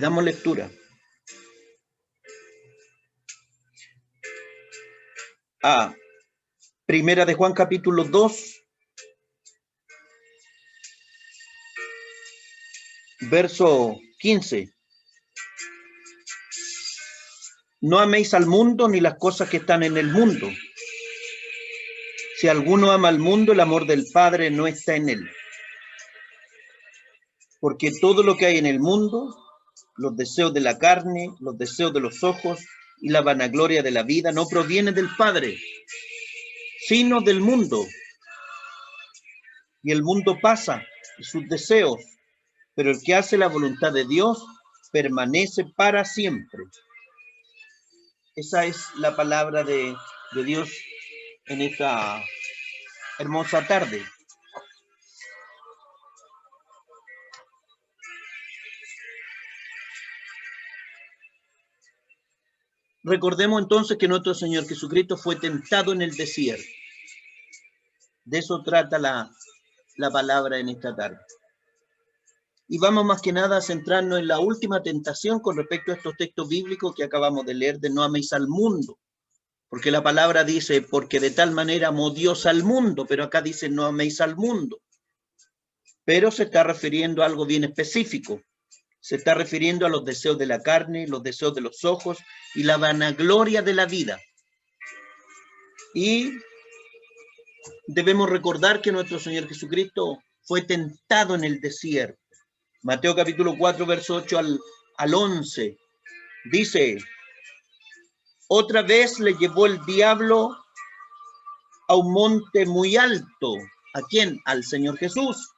Damos lectura a Primera de Juan capítulo 2, verso 15. No améis al mundo ni las cosas que están en el mundo. Si alguno ama al mundo, el amor del Padre no está en él. Porque todo lo que hay en el mundo, los deseos de la carne, los deseos de los ojos y la vanagloria de la vida, no proviene del Padre, sino del mundo. Y el mundo pasa, y sus deseos, pero el que hace la voluntad de Dios permanece para siempre. Esa es la palabra de Dios en esta hermosa tarde. Recordemos entonces que nuestro Señor Jesucristo fue tentado en el desierto. De eso trata la palabra en esta tarde. Y vamos más que nada a centrarnos en la última tentación con respecto a estos textos bíblicos que acabamos de leer de no améis al mundo. Porque la palabra dice, porque de tal manera amó Dios al mundo, pero acá dice no améis al mundo. Pero se está refiriendo a algo bien específico. Se está refiriendo a los deseos de la carne, los deseos de los ojos y la vanagloria de la vida. Y debemos recordar que nuestro Señor Jesucristo fue tentado en el desierto. Mateo capítulo 4, verso 8 al 11. Dice, otra vez le llevó el diablo a un monte muy alto. ¿A quién? Al Señor Jesús.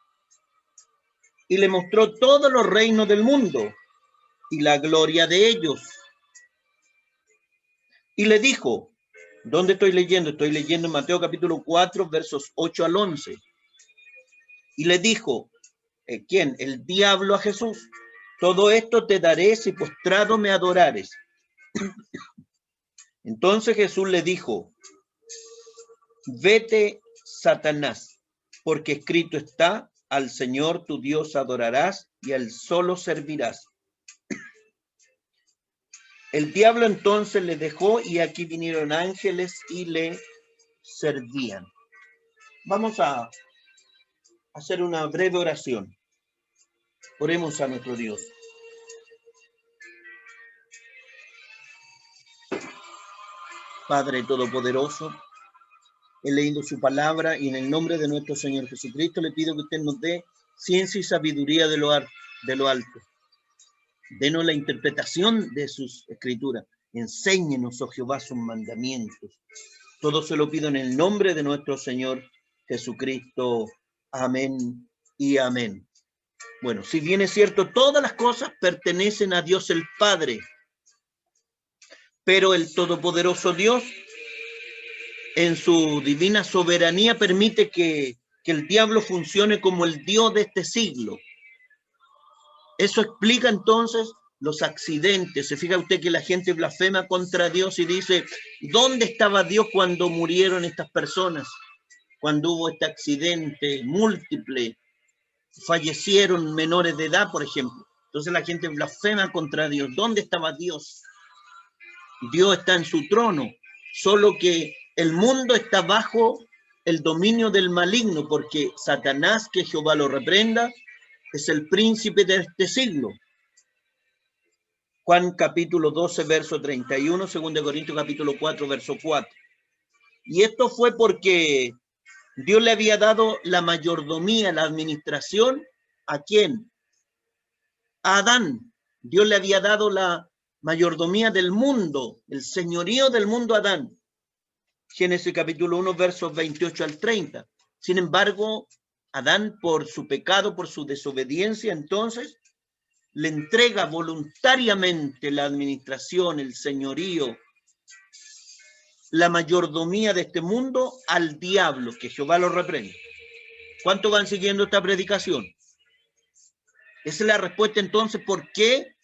Y le mostró todos los reinos del mundo y la gloria de ellos. Y le dijo, ¿dónde estoy leyendo? Estoy leyendo en Mateo capítulo 4, versos 8 al 11. Y le dijo, ¿quién? El diablo a Jesús. Todo esto te daré si postrado me adorares. Entonces Jesús le dijo, vete, Satanás, porque escrito está, al Señor tu Dios adorarás y a él solo servirás. El diablo entonces le dejó y aquí vinieron ángeles y le servían. Vamos a hacer una breve oración. Oremos a nuestro Dios. Padre Todopoderoso, he leído su palabra y en el nombre de nuestro Señor Jesucristo le pido que usted nos dé ciencia y sabiduría de lo alto. Denos la interpretación de sus escrituras. Enséñenos, oh Jehová, sus mandamientos. Todo se lo pido en el nombre de nuestro Señor Jesucristo. Amén y amén. Bueno, si bien es cierto, todas las cosas pertenecen a Dios el Padre, pero el Todopoderoso Dios, en su divina soberanía, permite que el diablo funcione como el Dios de este siglo. Eso explica entonces los accidentes. Se fija usted que la gente blasfema contra Dios y dice, ¿dónde estaba Dios cuando murieron estas personas? Cuando hubo este accidente múltiple, fallecieron menores de edad, por ejemplo. Entonces la gente blasfema contra Dios. ¿Dónde estaba Dios? Dios está en su trono, solo que el mundo está bajo el dominio del maligno, porque Satanás, que Jehová lo reprenda, es el príncipe de este siglo. Juan capítulo 12, verso 31, 2 Corintios capítulo 4, verso 4. Y esto fue porque Dios le había dado la mayordomía, la administración, ¿a quién? A Adán. Dios le había dado la mayordomía del mundo, el señorío del mundo a Adán. Génesis capítulo 1, versos 28 al 30. Sin embargo, Adán, por su pecado, por su desobediencia, entonces, le entrega voluntariamente la administración, el señorío, la mayordomía de este mundo al diablo, que Jehová lo reprende. ¿Cuántos van siguiendo esta predicación? Esa es la respuesta entonces, ¿por qué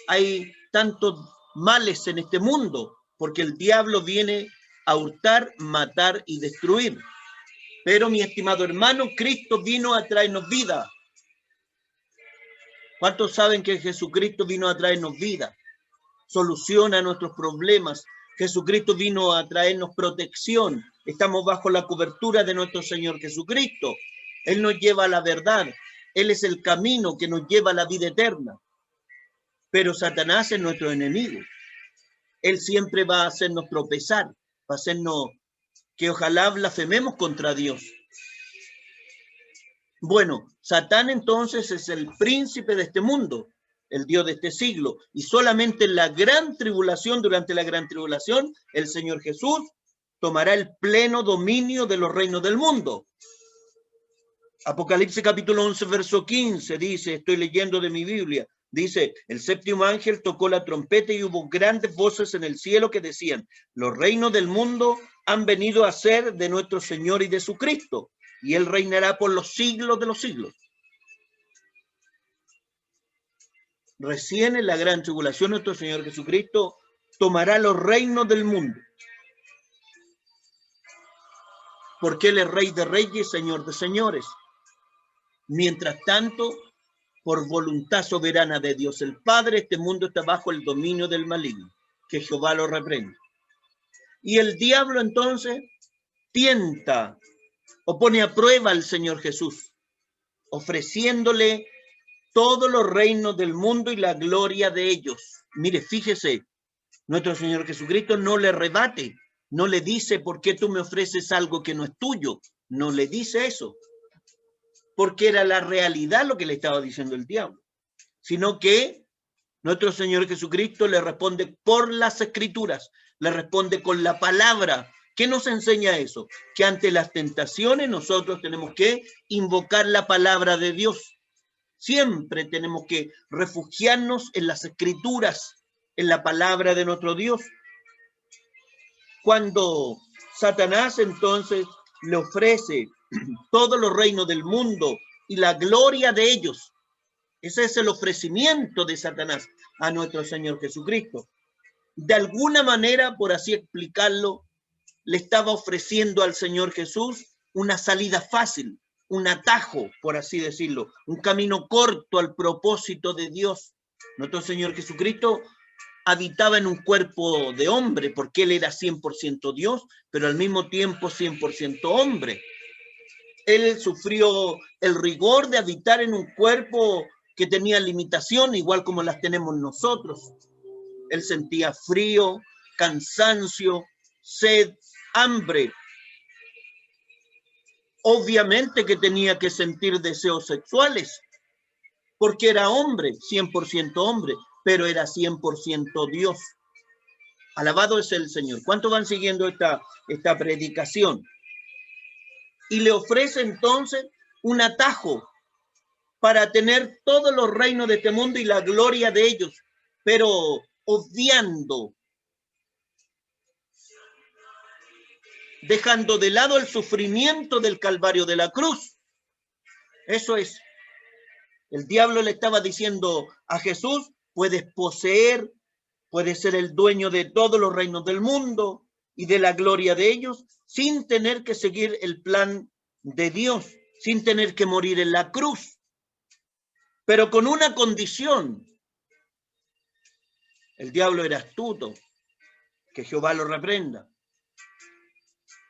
hay tantos males en este mundo? Porque el diablo viene a hurtar, matar y destruir. Pero mi estimado hermano, Cristo vino a traernos vida. ¿Cuántos saben que Jesucristo vino a traernos vida? Soluciona nuestros problemas. Jesucristo vino a traernos protección. Estamos bajo la cobertura de nuestro Señor Jesucristo. Él nos lleva a la verdad. Él es el camino que nos lleva a la vida eterna. Pero Satanás es nuestro enemigo. Él siempre va a hacernos tropezar, va a hacernos que ojalá blasfememos contra Dios. Bueno, Satán entonces es el príncipe de este mundo, el Dios de este siglo, y solamente en la gran tribulación, durante la gran tribulación, el Señor Jesús tomará el pleno dominio de los reinos del mundo. Apocalipsis capítulo 11, verso 15 dice, estoy leyendo de mi Biblia, dice, el séptimo ángel tocó la trompeta y hubo grandes voces en el cielo que decían, los reinos del mundo han venido a ser de nuestro Señor y de su Cristo, y él reinará por los siglos de los siglos. Recién en la gran tribulación nuestro Señor Jesucristo tomará los reinos del mundo. Porque él es Rey de Reyes, Señor de Señores. Mientras tanto, por voluntad soberana de Dios el Padre, este mundo está bajo el dominio del maligno. Que Jehová lo reprenda. Y el diablo entonces tienta o pone a prueba al Señor Jesús, ofreciéndole todos los reinos del mundo y la gloria de ellos. Mire, fíjese, nuestro Señor Jesucristo no le rebate, no le dice, ¿por qué tú me ofreces algo que no es tuyo? No le dice eso, porque era la realidad lo que le estaba diciendo el diablo, sino que nuestro Señor Jesucristo le responde por las Escrituras, le responde con la palabra. ¿Qué nos enseña eso? Que ante las tentaciones nosotros tenemos que invocar la palabra de Dios. Siempre tenemos que refugiarnos en las Escrituras, en la palabra de nuestro Dios. Cuando Satanás entonces le ofrece todos los reinos del mundo y la gloria de ellos, ese es el ofrecimiento de Satanás a nuestro Señor Jesucristo. De alguna manera, por así explicarlo, le estaba ofreciendo al Señor Jesús una salida fácil, un atajo, por así decirlo, un camino corto al propósito de Dios. Nuestro Señor Jesucristo habitaba en un cuerpo de hombre, porque él era 100% Dios, pero al mismo tiempo 100% hombre. Él sufrió el rigor de habitar en un cuerpo que tenía limitación, igual como las tenemos nosotros. Él sentía frío, cansancio, sed, hambre. Obviamente que tenía que sentir deseos sexuales, porque era hombre, 100% hombre, pero era 100% Dios. Alabado es el Señor. ¿Cuántos van siguiendo esta predicación? Y le ofrece entonces un atajo para tener todos los reinos de este mundo y la gloria de ellos, pero obviando, dejando de lado el sufrimiento del Calvario de la cruz. Eso es. El diablo le estaba diciendo a Jesús, puedes poseer, puedes ser el dueño de todos los reinos del mundo y de la gloria de ellos, sin tener que seguir el plan de Dios, sin tener que morir en la cruz, pero con una condición. El diablo era astuto, que Jehová lo reprenda.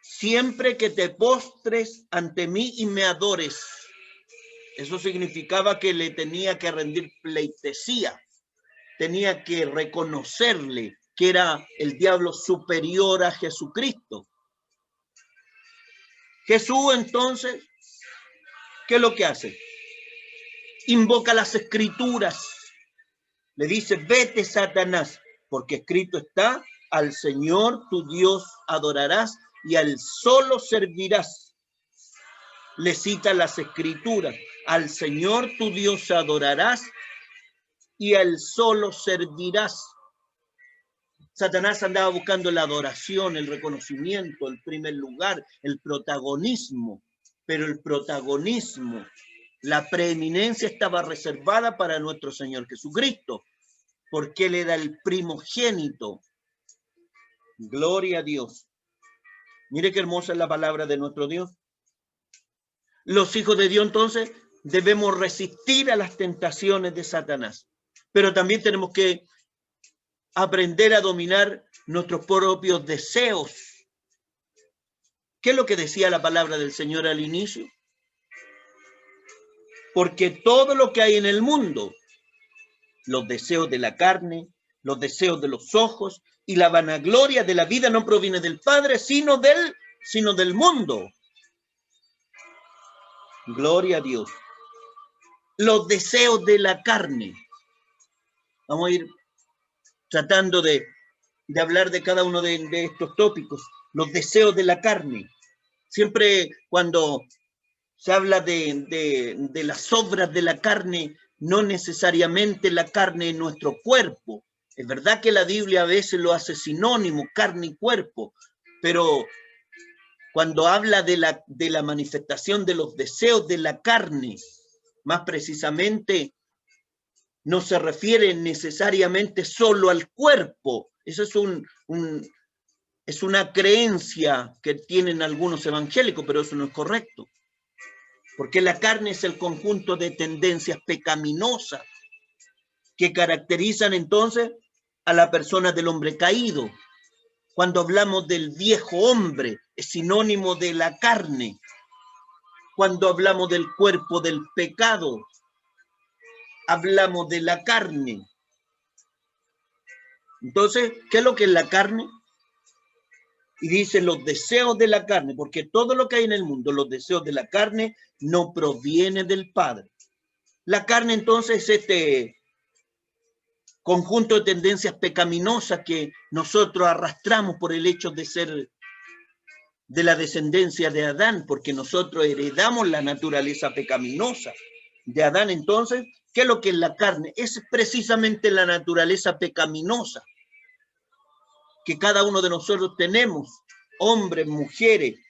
Siempre que te postres ante mí y me adores. Eso significaba que le tenía que rendir pleitesía, tenía que reconocerle que era el diablo superior a Jesucristo. Jesús entonces, ¿qué es lo que hace? Invoca las Escrituras. Le dice, vete Satanás, porque escrito está, al Señor tu Dios adorarás y al solo servirás. Le cita las Escrituras, al Señor tu Dios adorarás y al solo servirás. Satanás andaba buscando la adoración, el reconocimiento, el primer lugar, el protagonismo, pero el protagonismo, la preeminencia estaba reservada para nuestro Señor Jesucristo, porque Él era el primogénito. Gloria a Dios. Mire qué hermosa es la palabra de nuestro Dios. Los hijos de Dios entonces debemos resistir a las tentaciones de Satanás, pero también tenemos que aprender a dominar nuestros propios deseos. ¿Qué es lo que decía la palabra del Señor al inicio? Porque todo lo que hay en el mundo, los deseos de la carne, los deseos de los ojos y la vanagloria de la vida no proviene del Padre, sino del mundo. Gloria a Dios. Los deseos de la carne. Vamos a ir tratando de hablar de cada uno de estos tópicos. Los deseos de la carne. Siempre cuando se habla de las obras de la carne, no necesariamente la carne en nuestro cuerpo. Es verdad que la Biblia a veces lo hace sinónimo, carne y cuerpo, pero cuando habla de la manifestación de los deseos de la carne, más precisamente, no se refiere necesariamente solo al cuerpo. Eso es una creencia que tienen algunos evangélicos, pero eso no es correcto. Porque la carne es el conjunto de tendencias pecaminosas que caracterizan entonces a la persona del hombre caído. Cuando hablamos del viejo hombre, es sinónimo de la carne. Cuando hablamos del cuerpo del pecado, hablamos de la carne. Entonces, ¿qué es lo que es la carne? Y dice los deseos de la carne, porque todo lo que hay en el mundo, los deseos de la carne, no proviene del Padre. La carne entonces es este conjunto de tendencias pecaminosas que nosotros arrastramos por el hecho de ser de la descendencia de Adán, porque nosotros heredamos la naturaleza pecaminosa de Adán. Entonces, ¿qué es lo que es la carne? Es precisamente la naturaleza pecaminosa que cada uno de nosotros tenemos, hombres, mujeres.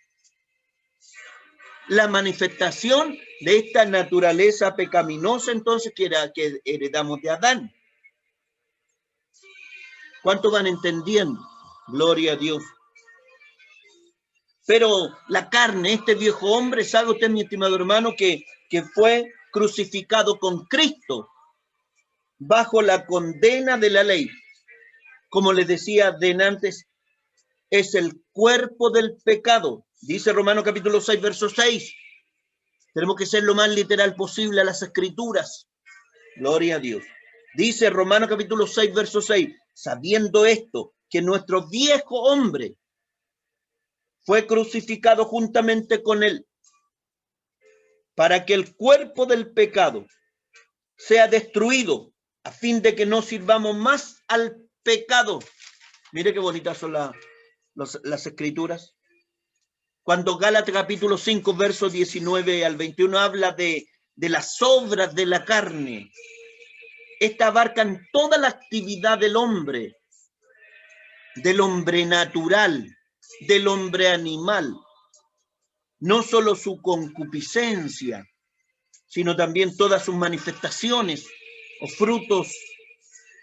La manifestación de esta naturaleza pecaminosa, entonces, que heredamos de Adán. ¿Cuánto van entendiendo? Gloria a Dios. Pero la carne, este viejo hombre, ¿sabe usted, mi estimado hermano, que fue crucificado con Cristo bajo la condena de la ley? Como les decía de antes, es el cuerpo del pecado. Dice Romanos capítulo 6, verso 6. Tenemos que ser lo más literal posible a las escrituras. Gloria a Dios. Dice Romanos capítulo 6, verso 6. Sabiendo esto, que nuestro viejo hombre fue crucificado juntamente con él, para que el cuerpo del pecado sea destruido, a fin de que no sirvamos más al pecado. Mire qué bonitas son las escrituras. Cuando Gálatas capítulo 5, versos 19 al 21 habla de las obras de la carne, esta abarcan toda la actividad del hombre natural, del hombre animal, no solo su concupiscencia, sino también todas sus manifestaciones o frutos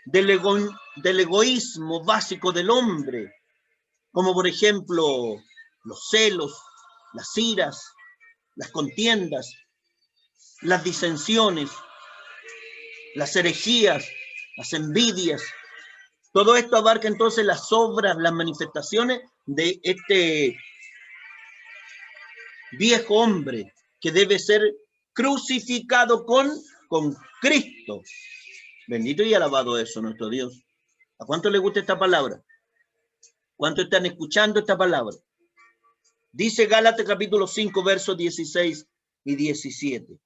del egoísmo básico del hombre, como por ejemplo los celos, las iras, las contiendas, las disensiones, las herejías, las envidias. Todo esto abarca entonces las obras, las manifestaciones de este viejo hombre que debe ser crucificado con Cristo. Bendito y alabado eso, nuestro Dios. ¿A cuánto le gusta esta palabra? ¿Cuánto están escuchando esta palabra? Dice Gálatas capítulo 5, versos 16 y 17.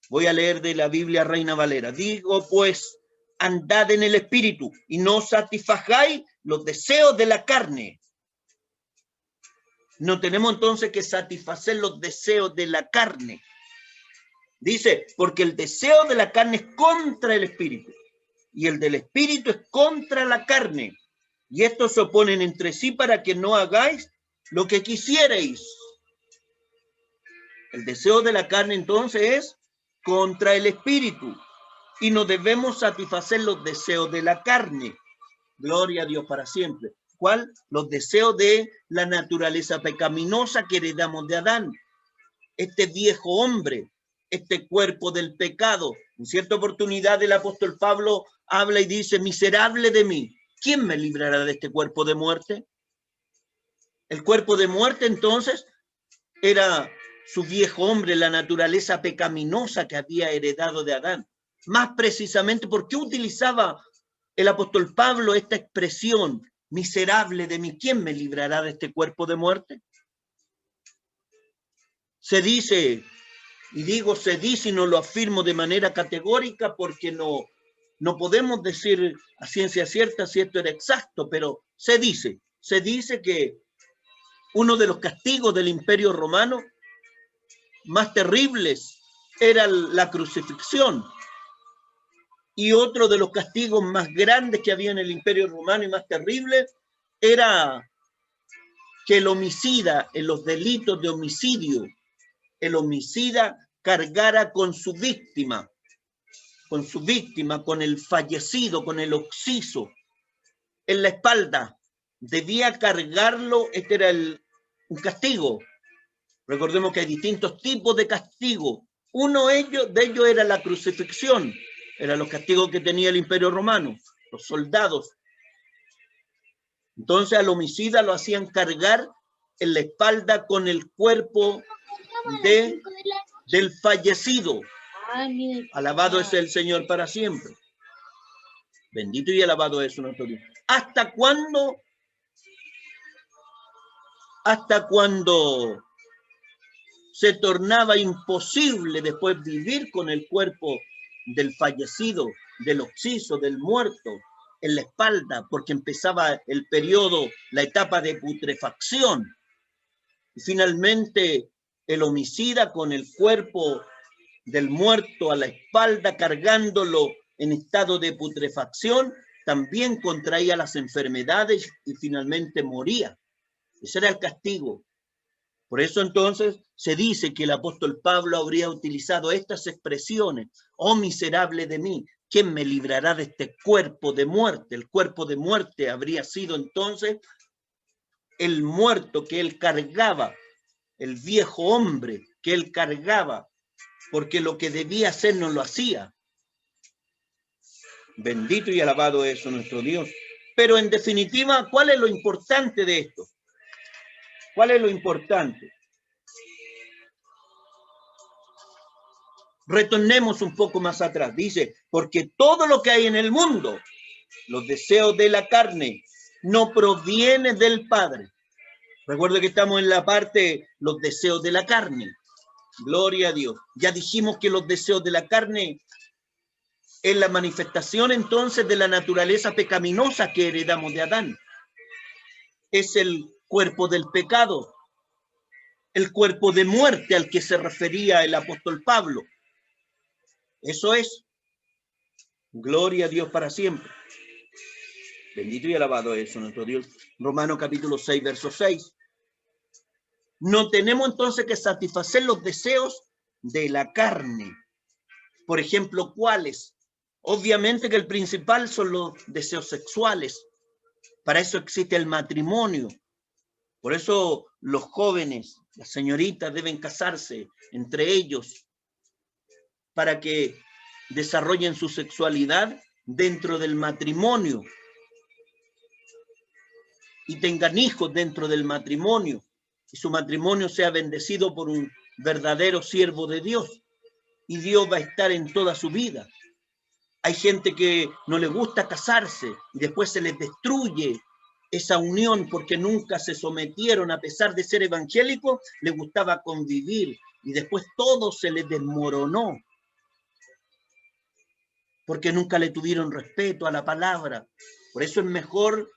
Voy a leer de la Biblia Reina Valera. Digo, pues, andad en el espíritu y no satisfagáis los deseos de la carne. No tenemos entonces que satisfacer los deseos de la carne. Dice, porque el deseo de la carne es contra el espíritu y el del espíritu es contra la carne. Y estos se oponen entre sí para que no hagáis lo que quisierais. El deseo de la carne entonces es contra el espíritu y no debemos satisfacer los deseos de la carne. Gloria a Dios para siempre. ¿Cuál? Los deseos de la naturaleza pecaminosa que heredamos de Adán. Este viejo hombre este cuerpo del pecado. En cierta oportunidad el apóstol Pablo habla y dice, miserable de mí, ¿quién me librará de este cuerpo de muerte? El cuerpo de muerte entonces era su viejo hombre, la naturaleza pecaminosa que había heredado de Adán. Más precisamente, ¿por qué utilizaba el apóstol Pablo esta expresión, miserable de mí? ¿Quién me librará de este cuerpo de muerte? Se dice, y digo se dice y no lo afirmo de manera categórica porque no podemos decir a ciencia cierta si esto era exacto, pero se dice que uno de los castigos del Imperio Romano más terribles era la crucifixión. Y otro de los castigos más grandes que había en el Imperio Romano y más terrible era que el homicida, en los delitos de homicidio, el homicida cargara con su víctima, con el fallecido, con el occiso, en la espalda. Debía cargarlo, este era un castigo. Recordemos que hay distintos tipos de castigo. Uno de ellos era la crucifixión. Eran los castigos que tenía el Imperio Romano, los soldados. Entonces al homicida lo hacían cargar en la espalda con el cuerpo del fallecido. Alabado es el Señor para siempre. Bendito y alabado es nuestro Dios. ¿Hasta cuándo? Hasta cuando se tornaba imposible después vivir con el cuerpo del fallecido, del occiso, del muerto en la espalda, porque empezaba el periodo, la etapa de putrefacción. Y finalmente el homicida con el cuerpo del muerto a la espalda, cargándolo en estado de putrefacción, también contraía las enfermedades y finalmente moría. Ese era el castigo. Por eso entonces se dice que el apóstol Pablo habría utilizado estas expresiones: oh miserable de mí, ¿quién me librará de este cuerpo de muerte? El cuerpo de muerte habría sido entonces el muerto que él cargaba, el viejo hombre que él cargaba, porque lo que debía hacer no lo hacía. Bendito y alabado es nuestro Dios. Pero en definitiva, ¿cuál es lo importante de esto? ¿Cuál es lo importante? Retornemos un poco más atrás. Dice, porque todo lo que hay en el mundo, los deseos de la carne, no proviene del Padre. Recuerda que estamos en la parte, los deseos de la carne. Gloria a Dios. Ya dijimos que los deseos de la carne es la manifestación entonces de la naturaleza pecaminosa que heredamos de Adán. Es el cuerpo del pecado, el cuerpo de muerte al que se refería el apóstol Pablo. Eso es. Gloria a Dios para siempre. Bendito y alabado es nuestro Dios. Romanos capítulo 6, verso 6. No tenemos entonces que satisfacer los deseos de la carne. Por ejemplo, ¿cuáles? Obviamente que el principal son los deseos sexuales. Para eso existe el matrimonio. Por eso los jóvenes, las señoritas deben casarse entre ellos para que desarrollen su sexualidad dentro del matrimonio y tengan hijos dentro del matrimonio y su matrimonio sea bendecido por un verdadero siervo de Dios y Dios va a estar en toda su vida. Hay gente que no le gusta casarse y después se les destruye esa unión porque nunca se sometieron, a pesar de ser evangélicos, les gustaba convivir y después todo se les desmoronó porque nunca le tuvieron respeto a la palabra. Por eso es mejor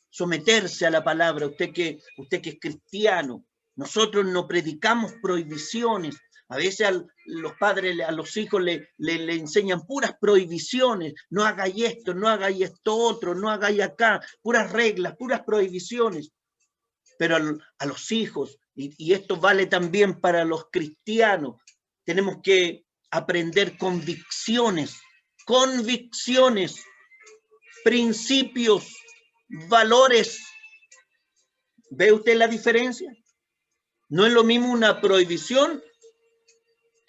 someterse a la palabra. Usted que es cristiano, nosotros no predicamos prohibiciones. A veces los padres a los hijos le enseñan puras prohibiciones. No hagáis esto, no hagáis esto otro, no hagáis acá. Puras reglas, puras prohibiciones. Pero a los hijos, y esto vale también para los cristianos, tenemos que aprender convicciones, principios, valores. ¿Ve usted la diferencia? No es lo mismo una prohibición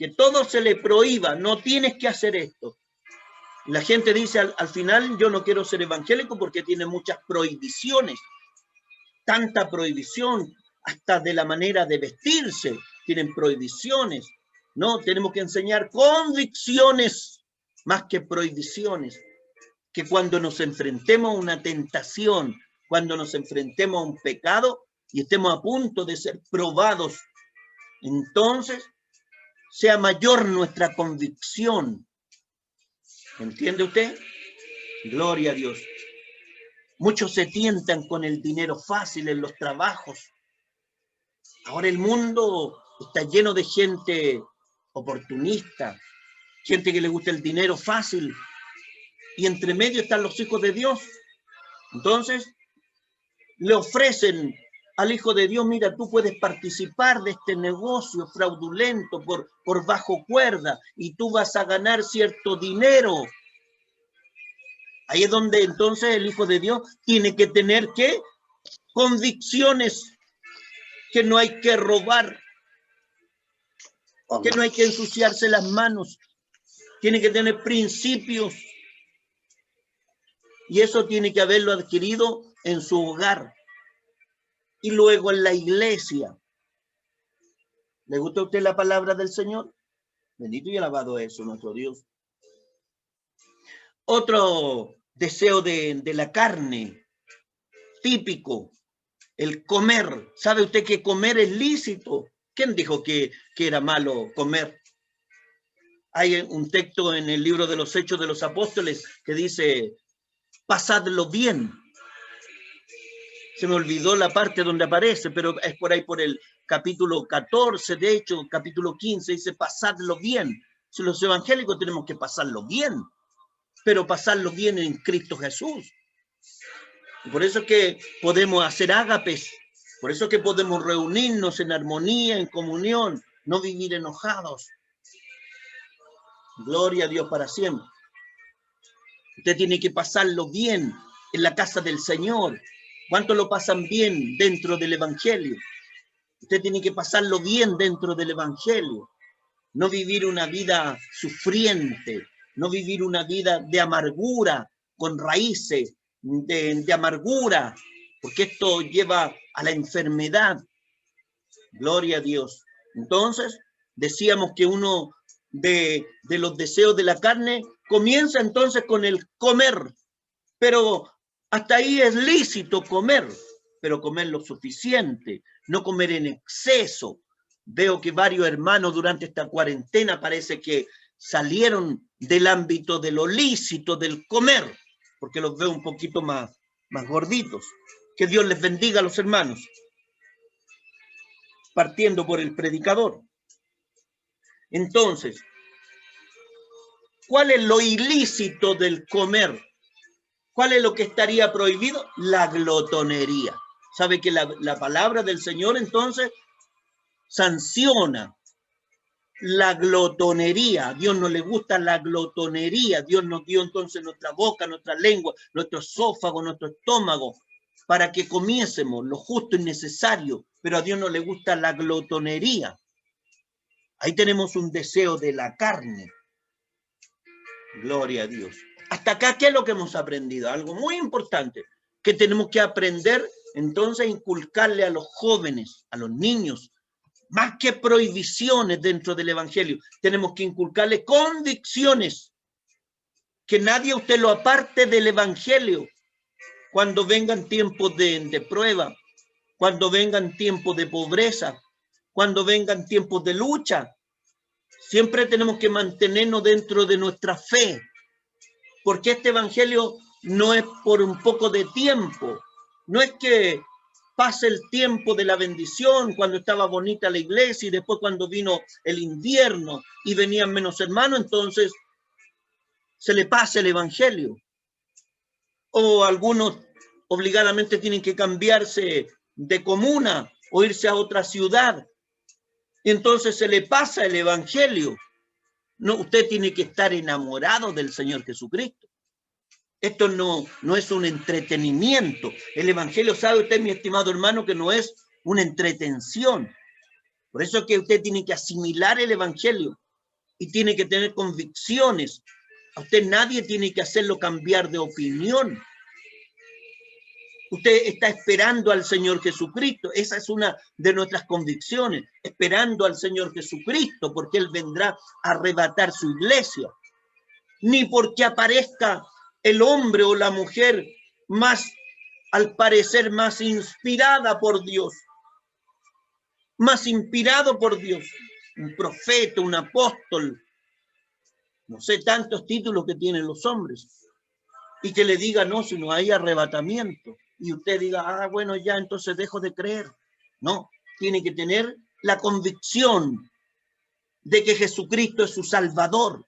que todo se le prohíba, no tienes que hacer esto. La gente dice al final, yo no quiero ser evangélico porque tiene muchas prohibiciones, tanta prohibición, hasta de la manera de vestirse, tienen prohibiciones. No, tenemos que enseñar convicciones más que prohibiciones, que cuando nos enfrentemos a una tentación, cuando nos enfrentemos a un pecado y estemos a punto de ser probados, entonces sea mayor nuestra convicción. ¿Entiende usted? Gloria a Dios. Muchos se tientan con el dinero fácil en los trabajos. Ahora el mundo está lleno de gente oportunista, gente que le gusta el dinero fácil, y entre medio están los hijos de Dios. Entonces, le ofrecen al hijo de Dios, mira, tú puedes participar de este negocio fraudulento por bajo cuerda, y tú vas a ganar cierto dinero. Ahí es donde entonces el hijo de Dios tiene que tener, ¿qué? Convicciones, que no hay que robar, que no hay que ensuciarse las manos, tiene que tener principios. Y eso tiene que haberlo adquirido en su hogar y luego en la iglesia. ¿Le gusta a usted la palabra del Señor? Bendito y alabado eso, nuestro Dios. Otro deseo de la carne, típico, el comer. ¿Sabe usted que comer es lícito? ¿Quién dijo que era malo comer? Hay un texto en el libro de los Hechos de los Apóstoles que dice, pasadlo bien. Se me olvidó la parte donde aparece, pero es por ahí por el capítulo 14, de hecho, capítulo 15, dice, pasadlo bien. Si los evangélicos tenemos que pasarlo bien, pero pasarlo bien en Cristo Jesús. Y por eso es que podemos hacer ágapes, por eso es que podemos reunirnos en armonía, en comunión, no vivir enojados. Gloria a Dios para siempre. Usted tiene que pasarlo bien en la casa del Señor. ¿Cuántos lo pasan bien dentro del Evangelio? Usted tiene que pasarlo bien dentro del Evangelio. No vivir una vida sufriente, no vivir una vida de amargura, con raíces de amargura, porque esto lleva a la enfermedad. Gloria a Dios. Entonces, decíamos que uno de los deseos de la carne comienza entonces con el comer, pero hasta ahí es lícito comer, pero comer lo suficiente, no comer en exceso. Veo que varios hermanos durante esta cuarentena parece que salieron del ámbito de lo lícito del comer, porque los veo un poquito más gorditos. Que Dios les bendiga a los hermanos. Partiendo por el predicador. Entonces, ¿cuál es lo ilícito del comer? ¿Cuál es lo que estaría prohibido? La glotonería. ¿Sabe que la palabra del Señor entonces sanciona la glotonería? A Dios no le gusta la glotonería. Dios nos dio entonces nuestra boca, nuestra lengua, nuestro esófago, nuestro estómago, para que comiésemos lo justo y necesario, pero a Dios no le gusta la glotonería. Ahí tenemos un deseo de la carne. Gloria a Dios. Hasta acá, ¿qué es lo que hemos aprendido? Algo muy importante, que tenemos que aprender entonces a inculcarle a los jóvenes, a los niños, más que prohibiciones dentro del Evangelio, tenemos que inculcarle convicciones, que nadie usted lo aparte del Evangelio. Cuando vengan tiempos de prueba, cuando vengan tiempos de pobreza, cuando vengan tiempos de lucha, siempre tenemos que mantenernos dentro de nuestra fe, porque este evangelio no es por un poco de tiempo, no es que pase el tiempo de la bendición cuando estaba bonita la iglesia y después cuando vino el invierno y venían menos hermanos, entonces se le pasa el evangelio. O algunos obligadamente tienen que cambiarse de comuna o irse a otra ciudad. Entonces se le pasa el evangelio. No, usted tiene que estar enamorado del Señor Jesucristo. Esto no es un entretenimiento. El evangelio, sabe usted, mi estimado hermano, que no es una entretención. Por eso es que usted tiene que asimilar el evangelio. y tiene que tener convicciones. A usted nadie tiene que hacerlo cambiar de opinión. Usted está esperando al Señor Jesucristo. Esa es una de nuestras convicciones, esperando al Señor Jesucristo, porque Él vendrá a arrebatar su iglesia. Ni porque aparezca el hombre o la mujer más, al parecer, más inspirada por Dios, más inspirado por Dios, un profeta, un apóstol, no sé, tantos títulos que tienen los hombres, y que le diga no, si no hay arrebatamiento, y usted diga, ah, bueno, ya, entonces dejo de creer. No, tiene que tener la convicción de que Jesucristo es su Salvador,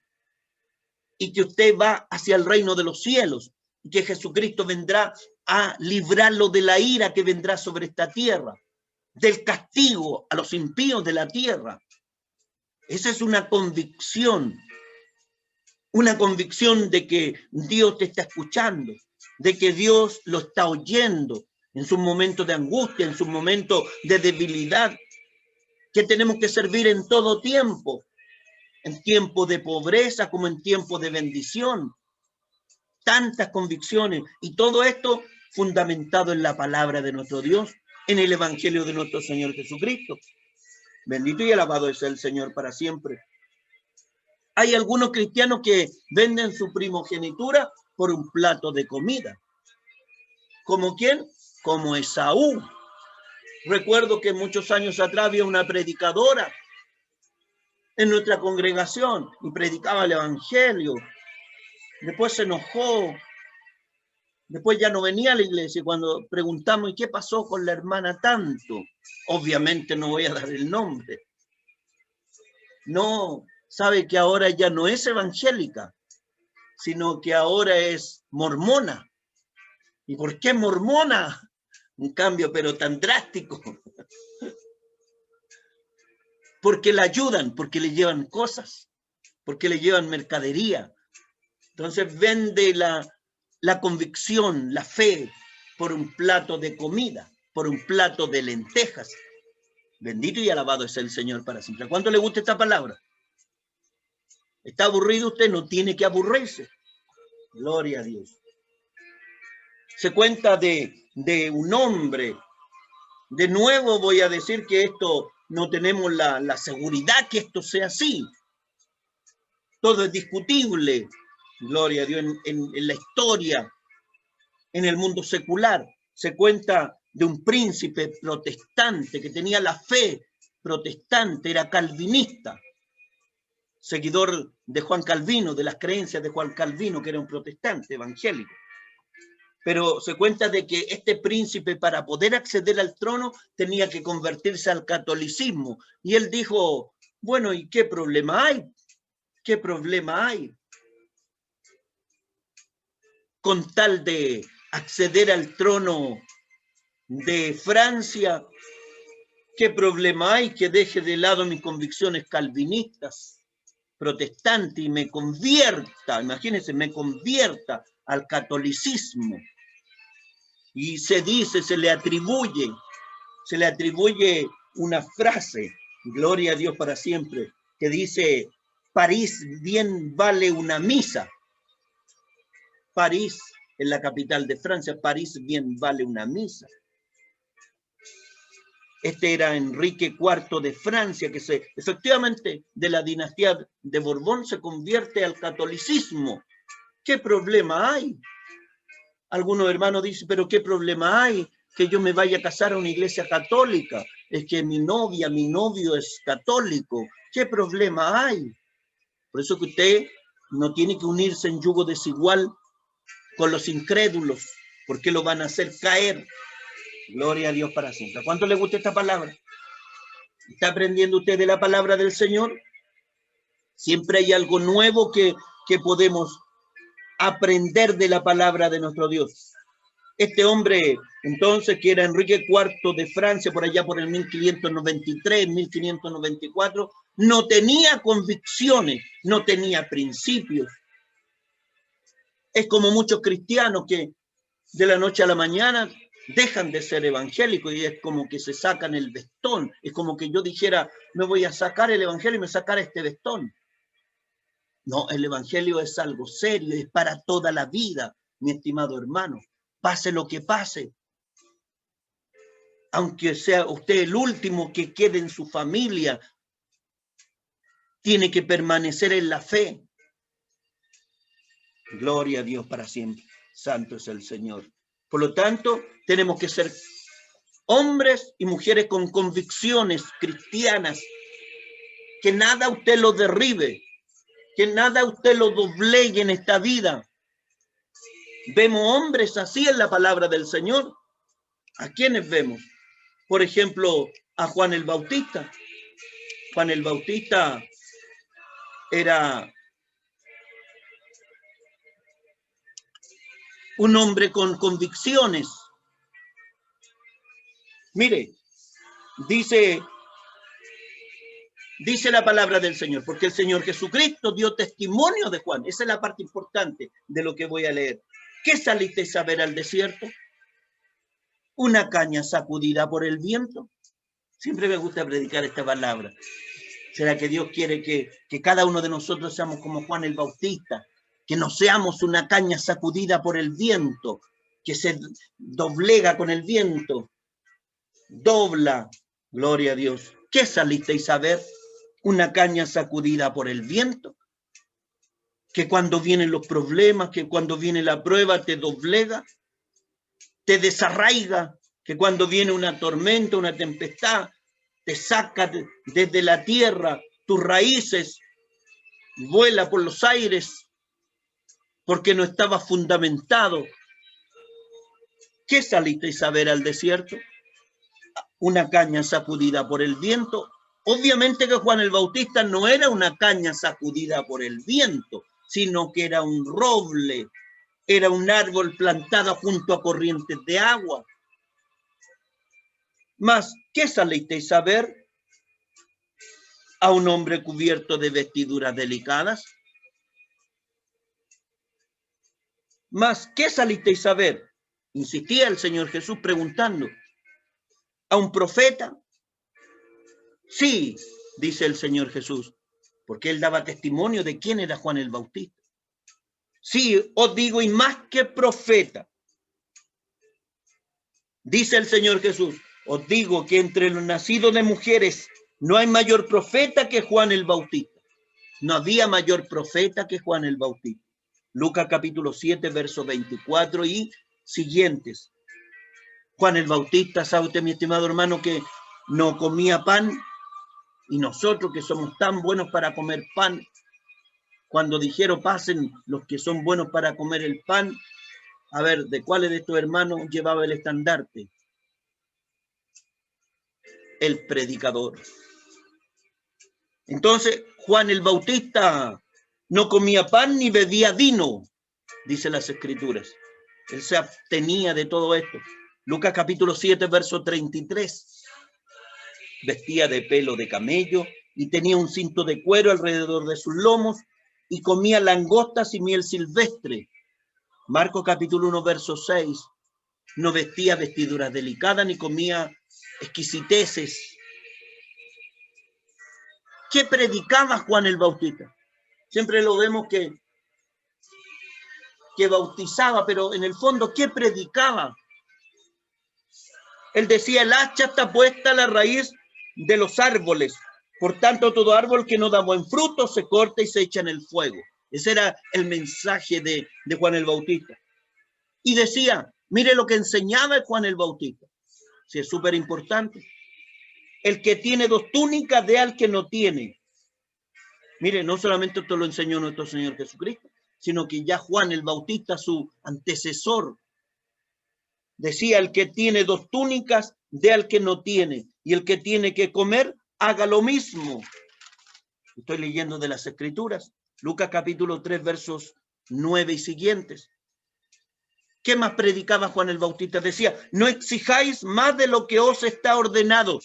y que usted va hacia el reino de los cielos, y que Jesucristo vendrá a librarlo de la ira que vendrá sobre esta tierra, del castigo a los impíos de la tierra. Esa es una convicción de que Dios te está escuchando, de que Dios lo está oyendo en sus momentos de angustia, en sus momentos de debilidad, que tenemos que servir en todo tiempo, en tiempo de pobreza como en tiempo de bendición. Tantas convicciones, y todo esto fundamentado en la palabra de nuestro Dios, en el evangelio de nuestro Señor Jesucristo. Bendito y alabado es el Señor para siempre. Hay algunos cristianos que venden su primogenitura por un plato de comida. ¿Como quién? Como Esaú. Recuerdo que muchos años atrás había una predicadora en nuestra congregación y predicaba el evangelio. Después se enojó. Después ya no venía a la iglesia. Y cuando preguntamos, ¿y qué pasó con la hermana tanto? Obviamente no voy a dar el nombre. No, sabe que ahora ya no es evangélica, sino que ahora es mormona. ¿Y por qué mormona? Un cambio pero tan drástico. Porque la ayudan, porque le llevan cosas, porque le llevan mercadería. Entonces vende la convicción, la fe, por un plato de comida, por un plato de lentejas. Bendito y alabado es el Señor para siempre. ¿Cuánto le gusta esta palabra? ¿Está aburrido usted? No tiene que aburrirse. Gloria a Dios. Se cuenta de un hombre. De nuevo voy a decir que esto no tenemos la seguridad que esto sea así. Todo es discutible. Gloria a Dios en la historia, en el mundo secular. Se cuenta de un príncipe protestante que tenía la fe protestante, era calvinista, seguidor de Juan Calvino, de las creencias de Juan Calvino, que era un protestante evangélico. Pero se cuenta de que este príncipe, para poder acceder al trono, tenía que convertirse al catolicismo. Y él dijo, bueno, ¿y qué problema hay? ¿Qué problema hay? Con tal de acceder al trono de Francia, ¿qué problema hay que deje de lado mis convicciones calvinistas, protestantes, y me convierta, imagínense, me convierta al catolicismo? Y se dice, se le atribuye una frase, gloria a Dios para siempre, que dice, París bien vale una misa. París, en la capital de Francia, París bien vale una misa. Este era Enrique IV de Francia, que efectivamente de la dinastía de Borbón se convierte al catolicismo. ¿Qué problema hay? Algunos hermanos dicen, pero ¿qué problema hay que yo me vaya a casar a una iglesia católica? Es que mi novio es católico. ¿Qué problema hay? Por eso que usted no tiene que unirse en yugo desigual con los incrédulos, porque lo van a hacer caer. Gloria a Dios para siempre. ¿Cuánto le gusta esta palabra? ¿Está aprendiendo usted de la palabra del Señor? Siempre hay algo nuevo que podemos aprender de la palabra de nuestro Dios. Este hombre, entonces, que era Enrique IV de Francia, por allá por el 1593, 1594, no tenía convicciones, no tenía principios. Es como muchos cristianos que de la noche a la mañana dejan de ser evangélicos y es como que se sacan el vestón. Es como que yo dijera, me voy a sacar el evangelio y me sacara este vestón. No, el evangelio es algo serio, es para toda la vida, mi estimado hermano. Pase lo que pase. Aunque sea usted el último que quede en su familia, tiene que permanecer en la fe. Gloria a Dios para siempre. Santo es el Señor. Por lo tanto, tenemos que ser hombres y mujeres con convicciones cristianas. Que nada usted lo derribe. Que nada usted lo doblegue en esta vida. Vemos hombres así en la palabra del Señor. ¿A quiénes vemos? Por ejemplo, a Juan el Bautista. Juan el Bautista era un hombre con convicciones. Mire, dice la palabra del Señor, porque el Señor Jesucristo dio testimonio de Juan. Esa es la parte importante de lo que voy a leer. ¿Qué salisteis a ver al desierto? ¿Una caña sacudida por el viento? Siempre me gusta predicar esta palabra. ¿Será que Dios quiere que cada uno de nosotros seamos como Juan el Bautista? Que no seamos una caña sacudida por el viento, que se doblega con el viento, dobla, gloria a Dios. ¿Qué salisteis a ver? Una caña sacudida por el viento, que cuando vienen los problemas, que cuando viene la prueba te doblega, te desarraiga, que cuando viene una tormenta, una tempestad, te saca desde la tierra, tus raíces, vuela por los aires, porque no estaba fundamentado. ¿Qué salisteis a ver al desierto? Una caña sacudida por el viento. Obviamente que Juan el Bautista no era una caña sacudida por el viento, sino que era un roble, era un árbol plantado junto a corrientes de agua. Mas, ¿qué salisteis a ver? ¿A un hombre cubierto de vestiduras delicadas? Mas, ¿qué salisteis a ver? Insistía el Señor Jesús preguntando. ¿A un profeta? Sí, dice el Señor Jesús, porque él daba testimonio de quién era Juan el Bautista. Sí, os digo, y más que profeta, dice el Señor Jesús, os digo que entre los nacidos de mujeres no hay mayor profeta que Juan el Bautista. No había mayor profeta que Juan el Bautista. Lucas capítulo 7, verso 24 y siguientes. Juan el Bautista, sabe usted, mi estimado hermano, que no comía pan, y nosotros que somos tan buenos para comer pan, cuando dijeron pasen los que son buenos para comer el pan, a ver, ¿de cuáles de estos hermanos llevaba el estandarte? El predicador. Entonces, Juan el Bautista no comía pan ni bebía vino, dice las Escrituras. Él se abstenía de todo esto. Lucas capítulo 7, verso 33. Vestía de pelo de camello y tenía un cinto de cuero alrededor de sus lomos y comía langostas y miel silvestre. Marcos capítulo 1, verso 6. No vestía vestiduras delicadas ni comía exquisiteces. ¿Qué predicaba Juan el Bautista? Siempre lo vemos que bautizaba, pero en el fondo, ¿qué predicaba? Él decía, el hacha está puesta a la raíz de los árboles. Por tanto, todo árbol que no da buen fruto se corta y se echa en el fuego. Ese era el mensaje de Juan el Bautista. Y decía, mire lo que enseñaba Juan el Bautista. Sí, es súper importante. El que tiene dos túnicas, dé al que no tiene. Mire, no solamente esto lo enseñó nuestro Señor Jesucristo, sino que ya Juan el Bautista, su antecesor, decía, el que tiene dos túnicas, dé al que no tiene. Y el que tiene que comer, haga lo mismo. Estoy leyendo de las Escrituras. Lucas capítulo 3, versos 9 y siguientes. ¿Qué más predicaba Juan el Bautista? Decía, no exijáis más de lo que os está ordenado.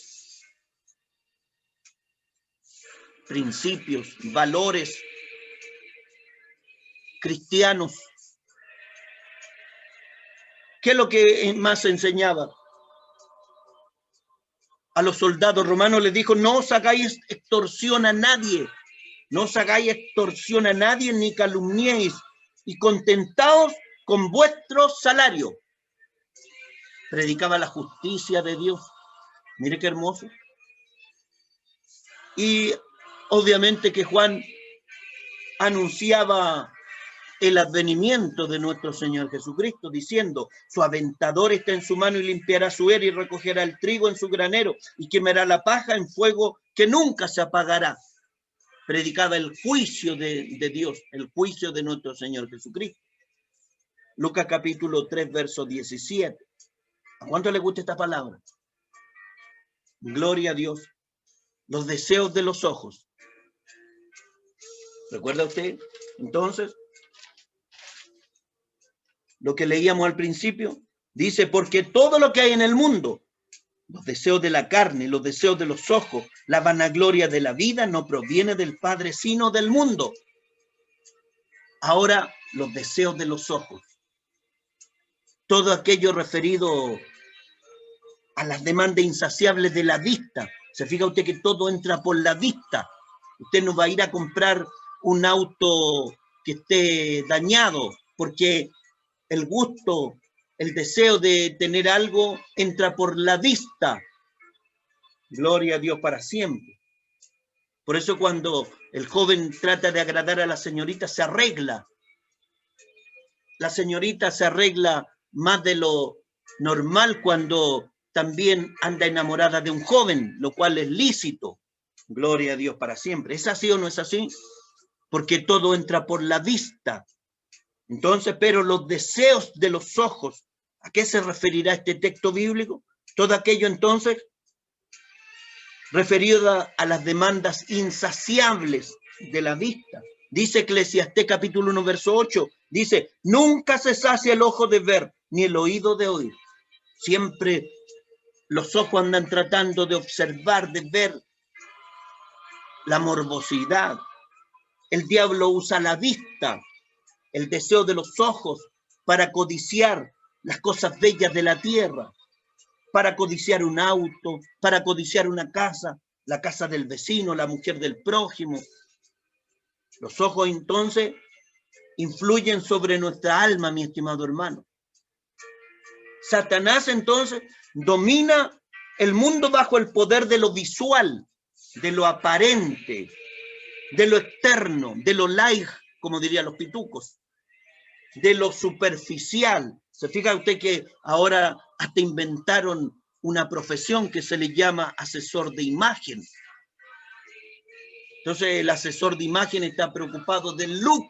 Principios, valores cristianos. ¿Qué es lo que más enseñaba? A los soldados romanos les dijo, no os hagáis extorsión a nadie. No os hagáis extorsión a nadie ni calumniéis, y contentaos con vuestro salario. Predicaba la justicia de Dios. Mire qué hermoso. Y obviamente que Juan anunciaba el advenimiento de nuestro Señor Jesucristo, diciendo: su aventador está en su mano y limpiará su era y recogerá el trigo en su granero y quemará la paja en fuego que nunca se apagará. Predicaba el juicio de Dios, el juicio de nuestro Señor Jesucristo. Lucas capítulo 3, verso 17. ¿A cuánto le gusta esta palabra? Gloria a Dios. Los deseos de los ojos. ¿Recuerda usted? Entonces, lo que leíamos al principio, dice: porque todo lo que hay en el mundo, los deseos de la carne, los deseos de los ojos, la vanagloria de la vida, no proviene del Padre, sino del mundo. Ahora, los deseos de los ojos. Todo aquello referido a las demandas insaciables de la vista. Se fija usted que todo entra por la vista. Usted no va a ir a comprar un auto que esté dañado, porque el gusto, el deseo de tener algo entra por la vista. Gloria a Dios para siempre. Por eso cuando el joven trata de agradar a la señorita, se arregla. La señorita se arregla más de lo normal cuando también anda enamorada de un joven, lo cual es lícito. Gloria a Dios para siempre. ¿Es así o no es así? Porque todo entra por la vista. Entonces, pero los deseos de los ojos, ¿a qué se referirá este texto bíblico? Todo aquello entonces referido a las demandas insaciables de la vista. Dice Eclesiastés capítulo 1, verso 8, dice: nunca se sacia el ojo de ver, ni el oído de oír. Siempre los ojos andan tratando de observar, de ver la morbosidad. El diablo usa la vista, el deseo de los ojos, para codiciar las cosas bellas de la tierra, para codiciar un auto, para codiciar una casa, la casa del vecino, la mujer del prójimo. Los ojos entonces influyen sobre nuestra alma, mi estimado hermano. Satanás entonces domina el mundo bajo el poder de lo visual, de lo aparente, de lo externo, de lo light, como dirían los pitucos, de lo superficial. Se fija usted que ahora hasta inventaron una profesión que se le llama asesor de imagen. Entonces el asesor de imagen está preocupado del look.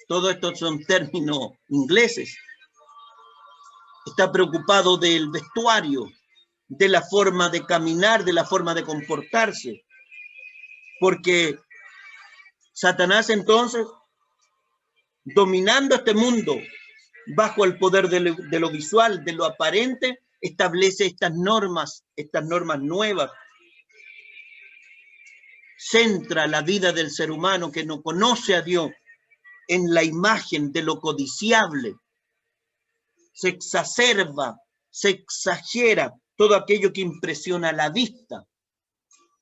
Todo esto son términos ingleses. Está preocupado del vestuario, de la forma de caminar, de la forma de comportarse. Porque Satanás entonces, dominando este mundo bajo el poder de lo visual, de lo aparente, establece estas normas nuevas. Centra la vida del ser humano que no conoce a Dios en la imagen de lo codiciable. Se exacerba, se exagera todo aquello que impresiona la vista.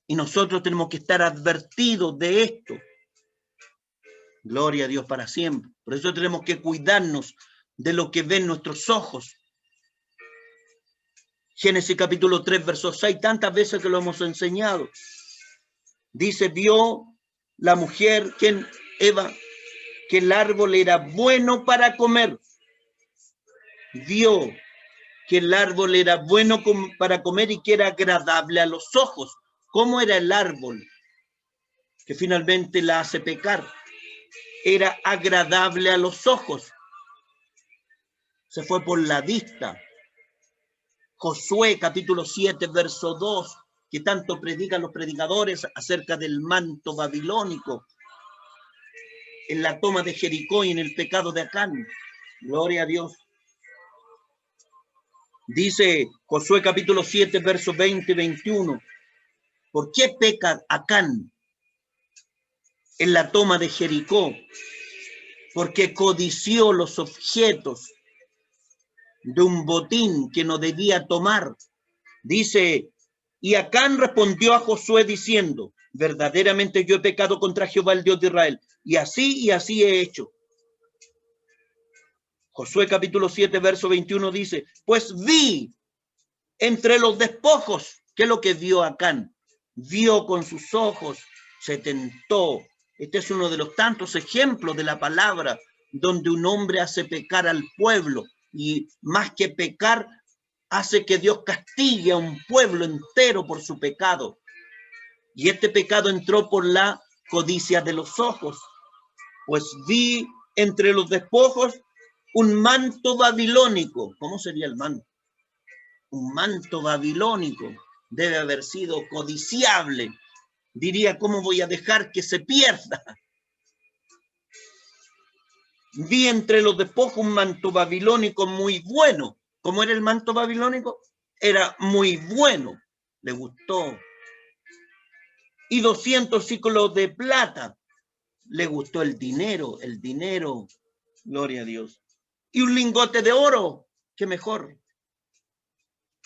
Y nosotros tenemos que estar advertidos de esto. Gloria a Dios para siempre. Por eso tenemos que cuidarnos de lo que ven nuestros ojos. Génesis capítulo 3, verso 6, tantas veces que lo hemos enseñado. Dice: vio la mujer, Eva, que el árbol era bueno para comer. Vio que el árbol era bueno para comer y que era agradable a los ojos. ¿Cómo era el árbol que finalmente la hace pecar? Era agradable a los ojos. Se fue por la vista. Josué capítulo 7, verso 2, que tanto predican los predicadores acerca del manto babilónico, en la toma de Jericó y en el pecado de Acán. Gloria a Dios. Dice Josué capítulo 7, versos 20 y 21. ¿Por qué peca Acán en la toma de Jericó? Porque codició los objetos de un botín que no debía tomar. Dice: Y Acán respondió a Josué diciendo, verdaderamente yo he pecado contra Jehová, el Dios de Israel, y así he hecho. Josué capítulo 7, verso 21 dice, pues vi entre los despojos, ¿qué es lo que vio Acán? Vio con sus ojos, se tentó. Este es uno de los tantos ejemplos de la palabra donde un hombre hace pecar al pueblo y más que pecar, hace que Dios castigue a un pueblo entero por su pecado. Y este pecado entró por la codicia de los ojos. Pues vi entre los despojos un manto babilónico. ¿Cómo sería el manto? Un manto babilónico. Debe haber sido codiciable. Diría, ¿cómo voy a dejar que se pierda? Vi entre los despojos un manto babilónico muy bueno. ¿Cómo era el manto babilónico? Era muy bueno. Le gustó. Y 200 ciclos de plata. Le gustó el dinero, gloria a Dios. Y un lingote de oro, qué mejor.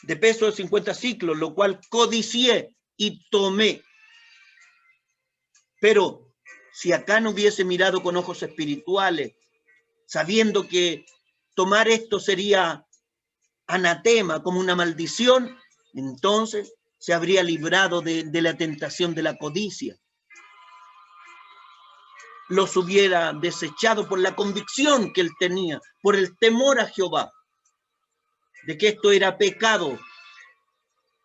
De peso de 50 ciclos, lo cual codicié y tomé. Pero si Acán no hubiese mirado con ojos espirituales, sabiendo que tomar esto sería anatema, como una maldición, entonces se habría librado de la tentación de la codicia. Los hubiera desechado por la convicción que él tenía, por el temor a Jehová, de que esto era pecado.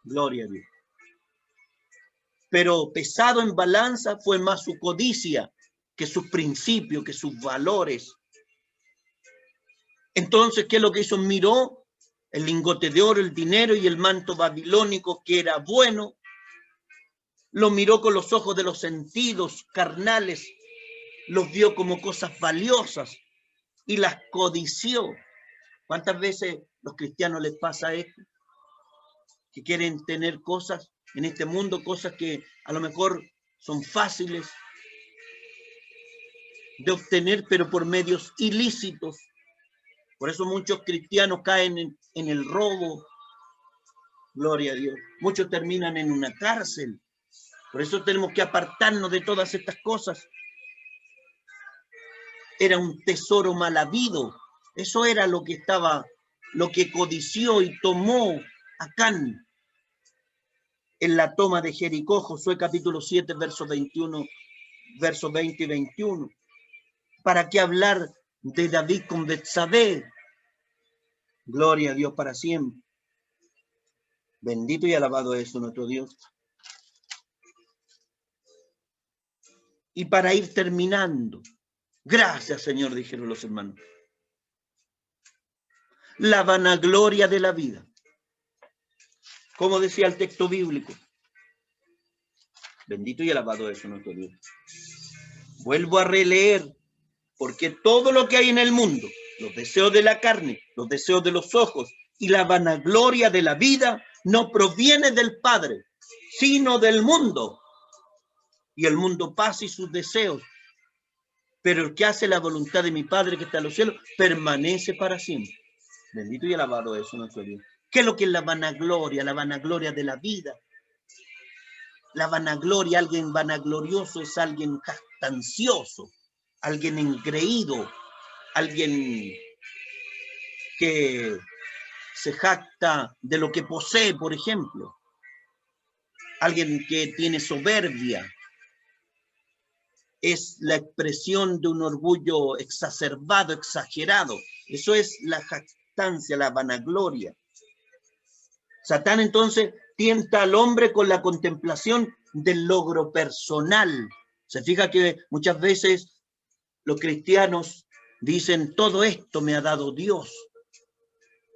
Gloria a Dios. Pero pesado en balanza fue más su codicia que sus principios, que sus valores. Entonces, ¿qué es lo que hizo? Miró el lingote de oro, el dinero y el manto babilónico, que era bueno. Lo miró con los ojos de los sentidos carnales, los vio como cosas valiosas y las codició. ¿Cuántas veces los cristianos les pasa esto? Que quieren tener cosas en este mundo, cosas que a lo mejor son fáciles de obtener, pero por medios ilícitos. Por eso muchos cristianos caen en el robo. Gloria a Dios. Muchos terminan en una cárcel. Por eso tenemos que apartarnos de todas estas cosas. Era un tesoro mal habido. Eso era lo que estaba, lo que codició y tomó Acán en la toma de Jericó. Josué capítulo 7, verso 21, versos 20 y 21. ¿Para qué hablar de David con Betsabé? Gloria a Dios para siempre. Bendito y alabado es nuestro Dios. Y para ir terminando, gracias, Señor, dijeron los hermanos. La vanagloria de la vida. Como decía el texto bíblico. Bendito y alabado es nuestro Dios. Vuelvo a releer, porque todo lo que hay en el mundo, los deseos de la carne, los deseos de los ojos y la vanagloria de la vida, no proviene del Padre, sino del mundo. Y el mundo pasa y sus deseos. Pero el que hace la voluntad de mi Padre que está en los cielos, permanece para siempre. Bendito y alabado es nuestro Dios. ¿Qué es lo que es la vanagloria? La vanagloria de la vida. La vanagloria, alguien vanaglorioso es alguien jactancioso, alguien engreído, alguien que se jacta de lo que posee, por ejemplo. Alguien que tiene soberbia. Es la expresión de un orgullo exacerbado, exagerado. Eso es la jactancia, la vanagloria. Satán entonces tienta al hombre con la contemplación del logro personal. Se fija que muchas veces los cristianos dicen, todo esto me ha dado Dios.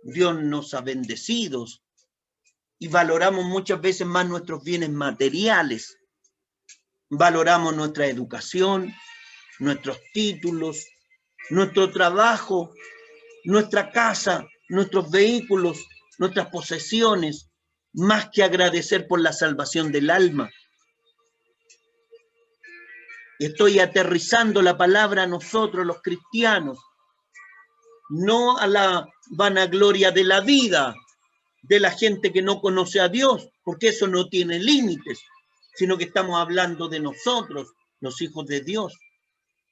Dios nos ha bendecido. Y valoramos muchas veces más nuestros bienes materiales. Valoramos nuestra educación, nuestros títulos, nuestro trabajo, nuestra casa, nuestros vehículos, nuestras posesiones, más que agradecer por la salvación del alma. Estoy aterrizando la palabra a nosotros, los cristianos, no a la vanagloria de la vida, de la gente que no conoce a Dios, porque eso no tiene límites, sino que estamos hablando de nosotros, los hijos de Dios.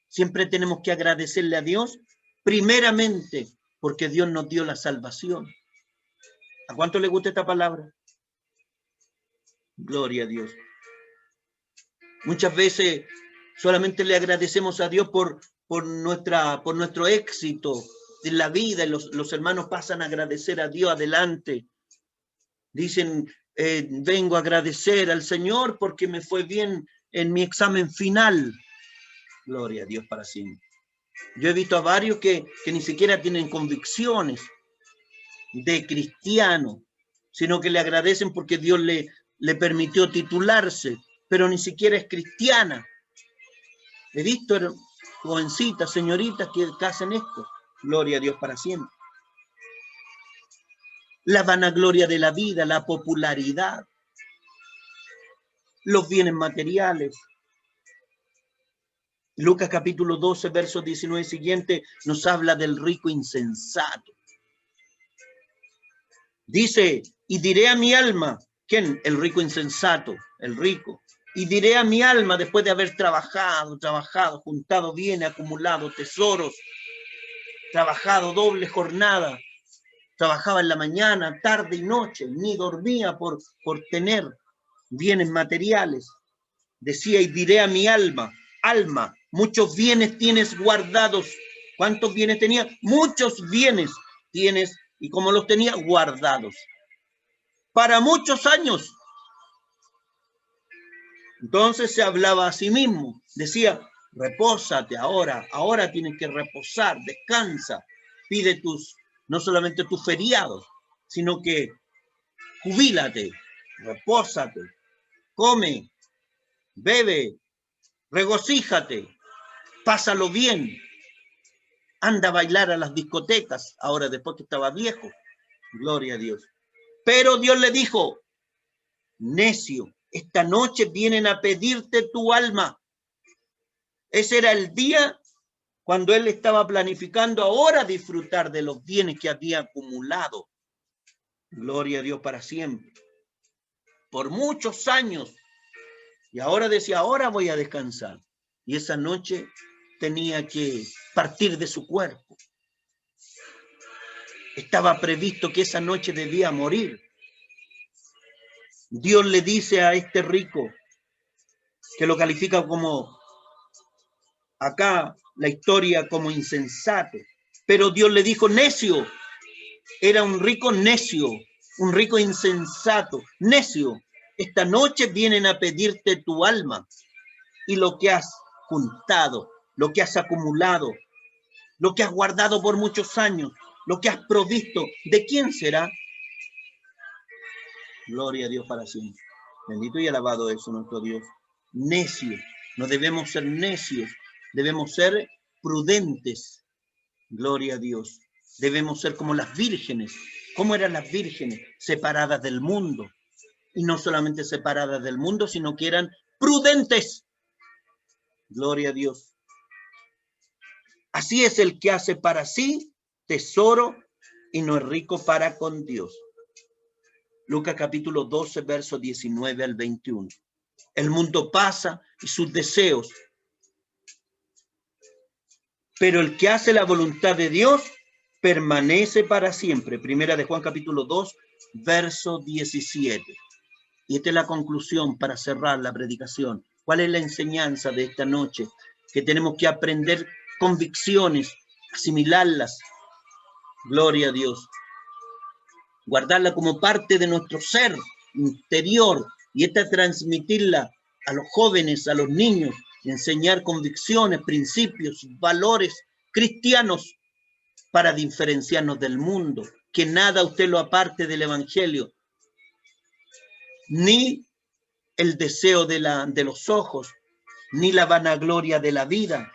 Siempre tenemos que agradecerle a Dios, primeramente, porque Dios nos dio la salvación. ¿A cuánto le gusta esta palabra? Gloria a Dios. Muchas veces solamente le agradecemos a Dios por nuestro éxito en la vida, y los hermanos pasan a agradecer a Dios adelante. Dicen, vengo a agradecer al Señor porque me fue bien en mi examen final. Gloria a Dios para siempre. Yo he visto a varios que ni siquiera tienen convicciones de cristiano, sino que le agradecen porque Dios le permitió titularse, pero ni siquiera es cristiana. He visto jovencitas, señoritas que hacen esto. Gloria a Dios para siempre. La vanagloria de la vida, la popularidad, los bienes materiales. Lucas capítulo 12, versos 19 y siguiente, nos habla del rico insensato. Dice, y diré a mi alma, ¿quién? El rico insensato, el rico. Y diré a mi alma, después de haber trabajado, juntado bienes, acumulado tesoros, trabajado doble jornada, trabajaba en la mañana, tarde y noche, ni dormía por tener bienes materiales. Decía, y diré a mi alma, alma, muchos bienes tienes guardados. ¿Cuántos bienes tenía? Muchos bienes tienes, y como los tenía, guardados para muchos años. Entonces se hablaba a sí mismo, decía, repósate ahora tienes que reposar, descansa, pide no solamente tus feriados, sino que jubílate, repósate, come, bebe, regocíjate, pásalo bien, anda a bailar a las discotecas, ahora después que estaba viejo, gloria a Dios. Pero Dios le dijo, necio, esta noche vienen a pedirte tu alma. Ese era el día cuando él estaba planificando ahora disfrutar de los bienes que había acumulado. Gloria a Dios para siempre. Por muchos años. Y ahora decía, ahora voy a descansar. Y esa noche tenía que partir de su cuerpo. Estaba previsto que esa noche debía morir. Dios le dice a este rico, que lo califica como, acá la historia como insensato, pero Dios le dijo necio, era un rico necio, un rico insensato, necio, esta noche vienen a pedirte tu alma y lo que has juntado, lo que has acumulado, lo que has guardado por muchos años, lo que has provisto, ¿de quién será? Gloria a Dios para siempre. Bendito y alabado es nuestro Dios. Necio, no debemos ser necios, debemos ser prudentes. Gloria a Dios. Debemos ser como las vírgenes. ¿Cómo eran las vírgenes? Separadas del mundo. Y no solamente separadas del mundo, sino que eran prudentes. Gloria a Dios. Así es el que hace para sí tesoro y no es rico para con Dios. Lucas capítulo 12, versos 19 al 21. El mundo pasa y sus deseos, pero el que hace la voluntad de Dios permanece para siempre. Primera de Juan capítulo 2, verso 17. Y esta es la conclusión para cerrar la predicación. ¿Cuál es la enseñanza de esta noche? Que tenemos que aprender convicciones, asimilarlas. Gloria a Dios. Guardarla como parte de nuestro ser interior y esta transmitirla a los jóvenes, a los niños, enseñar convicciones, principios, valores cristianos para diferenciarnos del mundo, que nada usted lo aparte del evangelio, ni el deseo de los ojos, ni la vanagloria de la vida,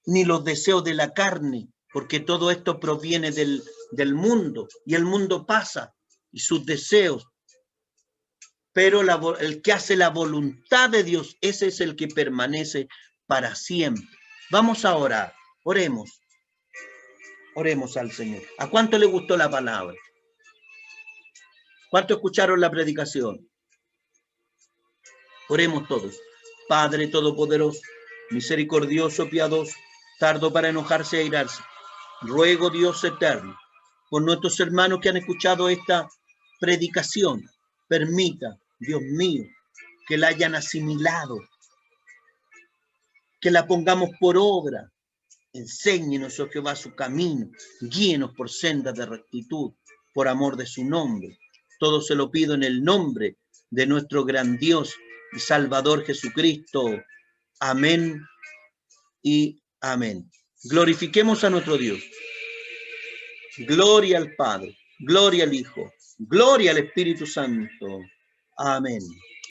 ni los deseos de la carne, porque todo esto proviene del mundo, y el mundo pasa, y sus deseos. Pero el que hace la voluntad de Dios, ese es el que permanece para siempre. Vamos a orar, oremos al Señor. ¿A cuánto le gustó la palabra? ¿Cuántos escucharon la predicación? Oremos todos. Padre Todopoderoso, misericordioso, piadoso, tardo para enojarse e airarse. Ruego, Dios eterno, por nuestros hermanos que han escuchado esta predicación, permita, Dios mío, que la hayan asimilado, que la pongamos por obra. Enséñenos, oh Jehová, su camino, guíenos por sendas de rectitud, por amor de su nombre. Todo se lo pido en el nombre de nuestro gran Dios y Salvador Jesucristo. Amén y amén. Glorifiquemos a nuestro Dios. Gloria al Padre, gloria al Hijo, gloria al Espíritu Santo. Amén.